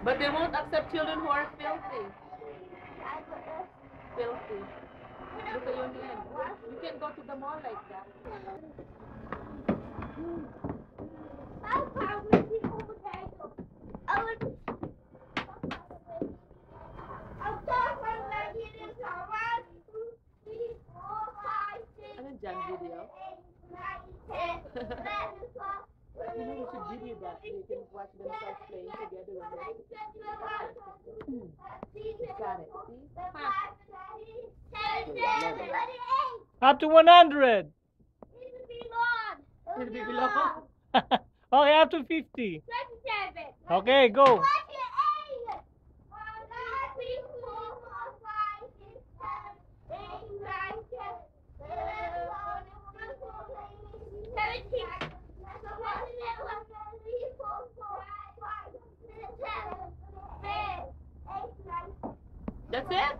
But they won't accept children who are filthy. Filthy. Look at your hand. You can't go to the mall like that. Ano dyan, video? You know, we should video that. You can watch themselves playing together with them. Got it. See? Up to 100. It'll be below. Okay, up to 50. Okay, go. That's it?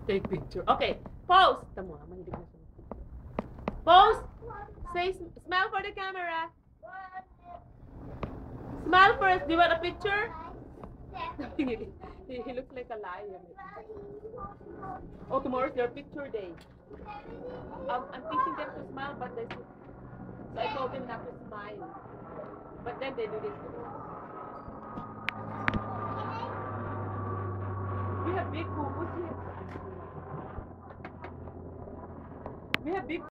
Take picture. Okay, pose. Tamo, mahilig na siya. Pose. Say, smile for the camera. Smile first. Do you want a picture? he looks like a lion. Oh, tomorrow's their picture day. I'm teaching them to smile, but they so I told them not to smile. But then they do this. We have big poo-poos here. We have big